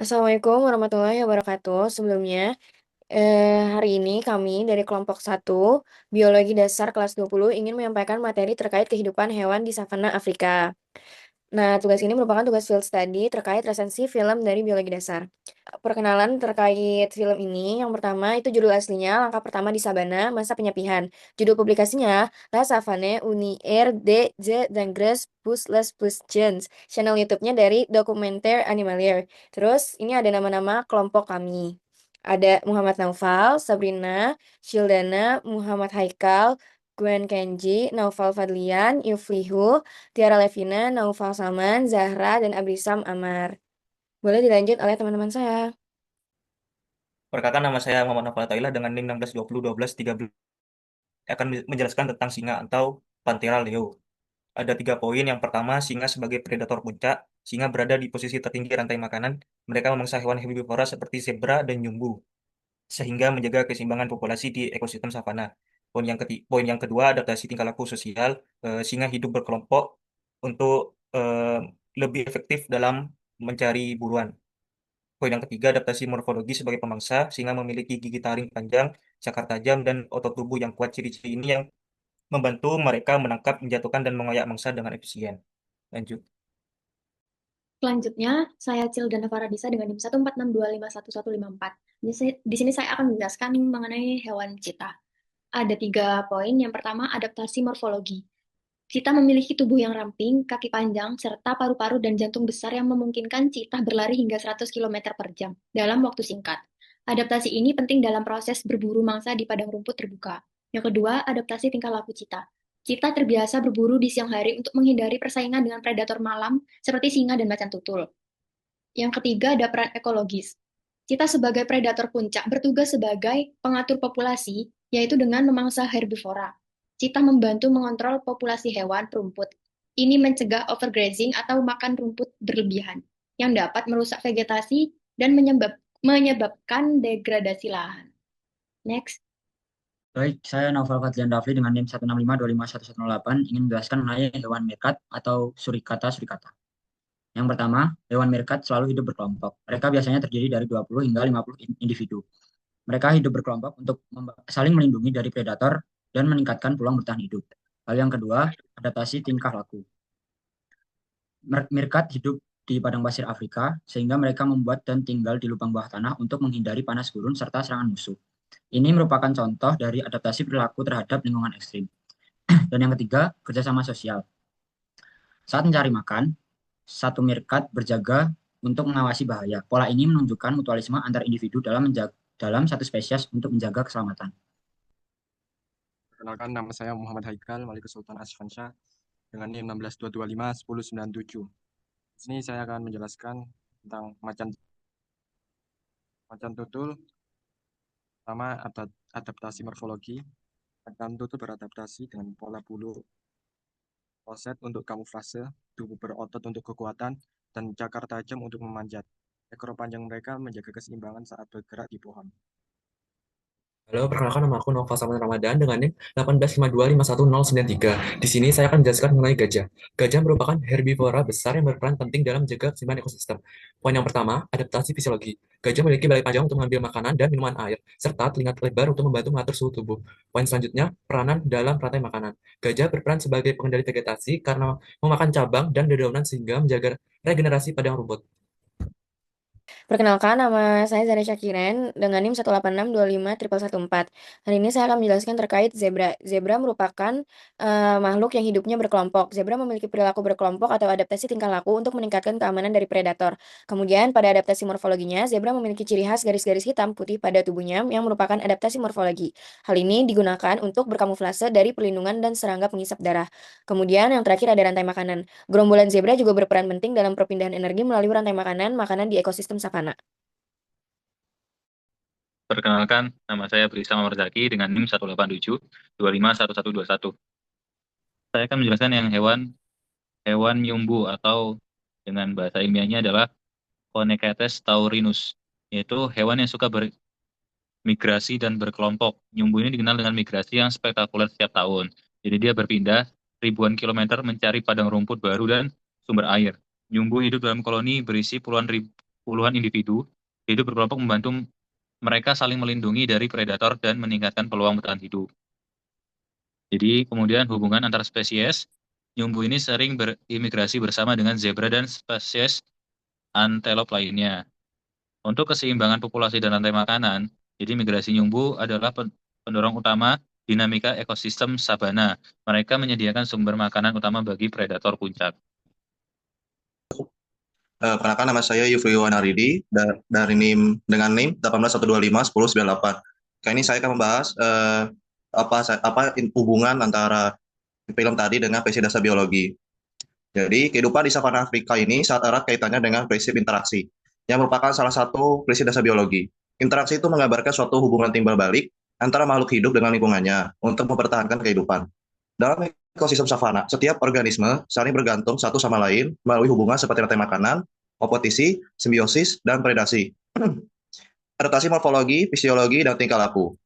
Assalamualaikum warahmatullahi wabarakatuh. Sebelumnya, hari ini kami dari kelompok 1 Biologi Dasar kelas 20 ingin menyampaikan materi terkait kehidupan hewan di savana Afrika. Nah, tugas ini merupakan tugas field study terkait resensi film dari Biologi Dasar. Perkenalan terkait film ini, yang pertama itu judul aslinya, Langkah Pertama di Sabana, Masa Penyepihan. Judul publikasinya, La Savane Unière des Dangres Plus les Plus Jeunes. Channel YouTube-nya dari Documentaire Animalier. Terus, ini ada nama-nama kelompok kami. Ada Muhammad Naufal, Sabrina, Shildana, Muhammad Haikal, Gwen Kenji, Naufal Fadlian, Yuflihu, Tiara Levina, Naufal Saman, Zahra, dan Abrisam Amar. Boleh dilanjut oleh teman-teman saya. Perkenalkan, nama saya Muhammad Nofal Atailah dengan NIM 16201213 akan menjelaskan tentang singa atau Panthera leo. Ada 3 poin. Yang pertama, singa sebagai predator puncak. Singa berada di posisi tertinggi rantai makanan. Mereka memangsa hewan herbivora seperti zebra dan nyumbu, sehingga menjaga keseimbangan populasi di ekosistem savana. Poin yang kedua, adaptasi tingkah laku sosial. Singa hidup berkelompok untuk lebih efektif dalam mencari buruan. Poin yang ketiga, adaptasi morfologi sebagai pemangsa. Singa memiliki gigi taring panjang, cakar tajam, dan otot tubuh yang kuat. Ciri-ciri ini yang membantu mereka menangkap, menjatuhkan, dan mengoyak mangsa dengan efisien. Lanjut. Selanjutnya, saya Cildana Faradisa dengan NIM 146251154. Di sini saya akan menjelaskan mengenai hewan cheetah. Ada 3 poin. Yang pertama, adaptasi morfologi. Cheetah memiliki tubuh yang ramping, kaki panjang, serta paru-paru dan jantung besar yang memungkinkan cheetah berlari hingga 100 km per jam dalam waktu singkat. Adaptasi ini penting dalam proses berburu mangsa di padang rumput terbuka. Yang kedua, adaptasi tingkah laku cheetah. Cheetah terbiasa berburu di siang hari untuk menghindari persaingan dengan predator malam seperti singa dan macan tutul. Yang ketiga, ada peran ekologis. Cheetah sebagai predator puncak bertugas sebagai pengatur populasi, yaitu dengan memangsa herbivora. Cheetah membantu mengontrol populasi hewan perumput. Ini mencegah overgrazing atau makan rumput berlebihan, yang dapat merusak vegetasi dan menyebabkan degradasi lahan. Next. Baik, saya Naufal Fadlian Rafli dengan NIM 165251108 ingin menjelaskan mengenai hewan meerkat atau surikata-surikata. Yang pertama, hewan meerkat selalu hidup berkelompok. Mereka biasanya terdiri dari 20 hingga 50 individu. Mereka hidup berkelompok untuk saling melindungi dari predator dan meningkatkan peluang bertahan hidup. Lalu yang kedua, adaptasi tingkah laku. Meerkat hidup di padang pasir Afrika, sehingga mereka membuat dan tinggal di lubang bawah tanah untuk menghindari panas gurun serta serangan musuh. Ini merupakan contoh dari adaptasi perilaku terhadap lingkungan ekstrim. Dan yang ketiga, kerjasama sosial. Saat mencari makan, satu meerkat berjaga untuk mengawasi bahaya. Pola ini menunjukkan mutualisme antar individu dalam satu spesies untuk menjaga keselamatan. Perkenalkan, nama saya Muhammad Haikal, Wali Kesultanan Asfansyah dengan NIM 162251097. Di sini saya akan menjelaskan tentang macan tutul. Pertama, adaptasi morfologi. Macan tutul beradaptasi dengan pola bulu roset untuk kamuflase, tubuh berotot untuk kekuatan, dan cakar tajam untuk memanjat. Ekor panjang mereka menjaga keseimbangan saat bergerak di pohon. Halo, perkenalkan nama aku Nova Saman Ramadan dengan NIM 185251093. Di sini saya akan menjelaskan mengenai gajah. Gajah merupakan herbivora besar yang berperan penting dalam menjaga keseimbangan ekosistem. Poin yang pertama, adaptasi fisiologi. Gajah memiliki belai panjang untuk mengambil makanan dan minuman air, serta telinga lebar untuk membantu mengatur suhu tubuh. Poin selanjutnya, peranan dalam rantai makanan. Gajah berperan sebagai pengendali vegetasi karena memakan cabang dan dedaunan sehingga menjaga regenerasi padang rumput. Perkenalkan, nama saya Zara Syakiren dengan NIM 186251114. Hari ini saya akan menjelaskan terkait zebra. Zebra merupakan makhluk yang hidupnya berkelompok. Zebra memiliki perilaku berkelompok atau adaptasi tingkah laku untuk meningkatkan keamanan dari predator. Kemudian, pada adaptasi morfologinya, zebra memiliki ciri khas garis-garis hitam putih pada tubuhnya yang merupakan adaptasi morfologi. Hal ini digunakan untuk berkamuflase dari perlindungan dan serangga pengisap darah. Kemudian, yang terakhir ada rantai makanan. Gerombolan zebra juga berperan penting dalam perpindahan energi melalui rantai makanan di ekosistem savana. Perkenalkan, nama saya Brisa Mamardaki dengan NIM 187251121. Saya akan menjelaskan yang hewan nyumbu atau dengan bahasa ilmiahnya adalah Phoenictes taurinus, yaitu hewan yang suka bermigrasi dan berkelompok. Nyumbu ini dikenal dengan migrasi yang spektakuler setiap tahun. Jadi dia berpindah ribuan kilometer mencari padang rumput baru dan sumber air. Nyumbu hidup dalam koloni berisi puluhan individu hidup berkelompok membantu mereka saling melindungi dari predator dan meningkatkan peluang bertahan hidup. Jadi kemudian hubungan antar spesies, nyumbu ini sering berimigrasi bersama dengan zebra dan spesies antelop lainnya. Untuk keseimbangan populasi dan rantai makanan, jadi migrasi nyumbu adalah pendorong utama dinamika ekosistem sabana. Mereka menyediakan sumber makanan utama bagi predator puncak. Perkenalkan, nama saya Yufri Wanaridi dari dengan NIM 181251098. Kali ini saya akan membahas hubungan antara film tadi dengan prinsip dasar biologi. Jadi, kehidupan di savana Afrika ini sangat erat kaitannya dengan prinsip interaksi, yang merupakan salah satu prinsip dasar biologi. Interaksi itu menggambarkan suatu hubungan timbal balik antara makhluk hidup dengan lingkungannya untuk mempertahankan kehidupan. Dalam ekosistem savana, setiap organisme saling bergantung satu sama lain melalui hubungan seperti rantai makanan, kompetisi, simbiosis, dan predasi. Adaptasi morfologi, fisiologi, dan tingkah laku.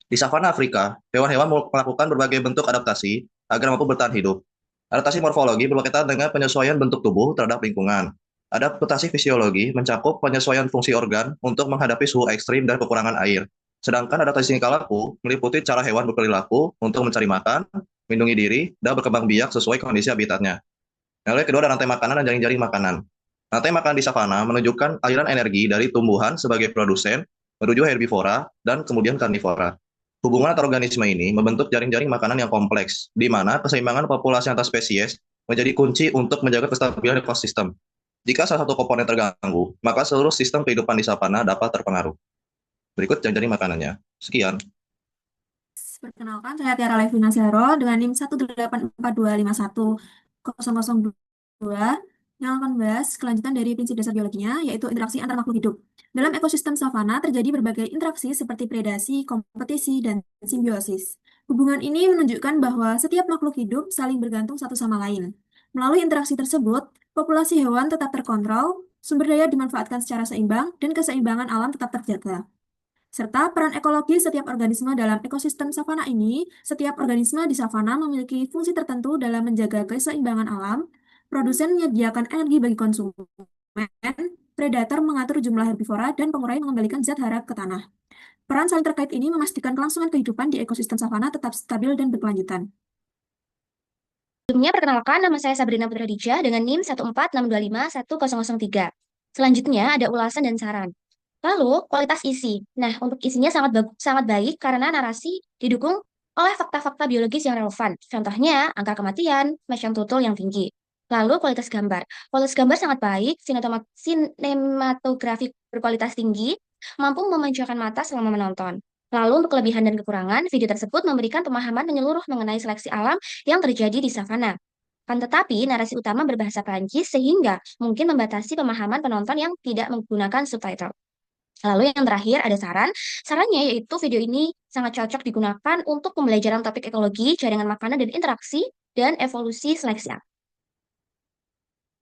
Di savana Afrika, hewan-hewan melakukan berbagai bentuk adaptasi agar mampu bertahan hidup. Adaptasi morfologi berkaitan dengan penyesuaian bentuk tubuh terhadap lingkungan. Adaptasi fisiologi mencakup penyesuaian fungsi organ untuk menghadapi suhu ekstrim dan kekurangan air. Sedangkan adaptasi tingkah laku meliputi cara hewan berperilaku untuk mencari makan, melindungi diri, dan berkembang biak sesuai kondisi habitatnya. Lalu kedua ada rantai makanan dan jaring-jaring makanan. Rantai makanan di savana menunjukkan aliran energi dari tumbuhan sebagai produsen menuju herbivora dan kemudian karnivora. Hubungan antar organisme ini membentuk jaring-jaring makanan yang kompleks, di mana keseimbangan populasi antar spesies menjadi kunci untuk menjaga kestabilan ekosistem. Jika salah satu komponen terganggu, maka seluruh sistem kehidupan di savana dapat terpengaruh. Berikut jaring-jaring makanannya. Sekian. Perkenalkan, saya Tiara Levina Sero dengan NIM 184251002 yang akan membahas kelanjutan dari prinsip dasar biologinya, yaitu interaksi antar makhluk hidup. Dalam ekosistem savana terjadi berbagai interaksi seperti predasi, kompetisi, dan simbiosis. Hubungan ini menunjukkan bahwa setiap makhluk hidup saling bergantung satu sama lain. Melalui interaksi tersebut, populasi hewan tetap terkontrol, sumber daya dimanfaatkan secara seimbang, dan keseimbangan alam tetap terjaga. Serta peran ekologi setiap organisme dalam ekosistem savana ini, setiap organisme di savana memiliki fungsi tertentu dalam menjaga keseimbangan alam, produsen menyediakan energi bagi konsumen, predator mengatur jumlah herbivora, dan pengurai mengembalikan zat hara ke tanah. Peran saling terkait ini memastikan kelangsungan kehidupan di ekosistem savana tetap stabil dan berkelanjutan. Sebelumnya, perkenalkan, nama saya Sabrina Putri Dija dengan NIM 146251003. Selanjutnya ada ulasan dan saran. Lalu, kualitas isi. Nah, untuk isinya sangat baik karena narasi didukung oleh fakta-fakta biologis yang relevan. Contohnya, angka kematian, macam tutul yang tinggi. Lalu, kualitas gambar. Kualitas gambar sangat baik, sinematografi berkualitas tinggi, mampu memanjakan mata selama menonton. Lalu, untuk kelebihan dan kekurangan, video tersebut memberikan pemahaman menyeluruh mengenai seleksi alam yang terjadi di savana. Kan tetapi, narasi utama berbahasa Prancis sehingga mungkin membatasi pemahaman penonton yang tidak menggunakan subtitle. Lalu yang terakhir ada saran. Sarannya yaitu video ini sangat cocok digunakan untuk pembelajaran topik ekologi, jaringan makanan dan interaksi, dan evolusi seleksi alam.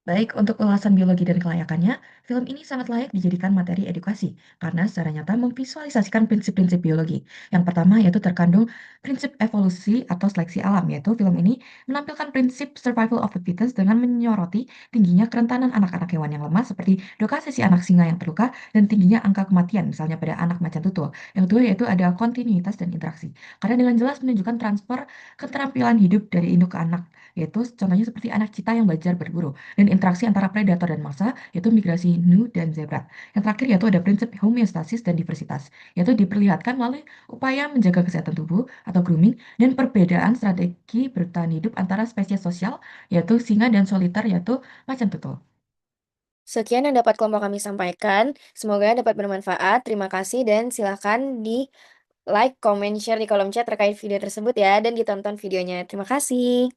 Baik, untuk ulasan biologi dan kelayakannya, film ini sangat layak dijadikan materi edukasi karena secara nyata memvisualisasikan prinsip-prinsip biologi. Yang pertama yaitu terkandung prinsip evolusi atau seleksi alam, yaitu film ini menampilkan prinsip survival of the fittest dengan menyoroti tingginya kerentanan anak-anak hewan yang lemah seperti dokasesi anak singa yang terluka dan tingginya angka kematian misalnya pada anak macan tutul. Yang kedua yaitu ada kontinuitas dan interaksi. Karena dengan jelas menunjukkan transfer keterampilan hidup dari induk ke anak, yaitu contohnya seperti anak cita yang belajar berburu dan interaksi antara predator dan mangsa, yaitu migrasi nu dan zebra. Yang terakhir yaitu ada prinsip homeostasis dan diversitas, yaitu diperlihatkan melalui upaya menjaga kesehatan tubuh atau grooming dan perbedaan strategi bertahan hidup antara spesies sosial, yaitu singa dan soliter, yaitu macan tutul. Sekian yang dapat kelompok kami sampaikan. Semoga dapat bermanfaat. Terima kasih dan silakan di like, comment, share di kolom chat terkait video tersebut ya dan ditonton videonya. Terima kasih.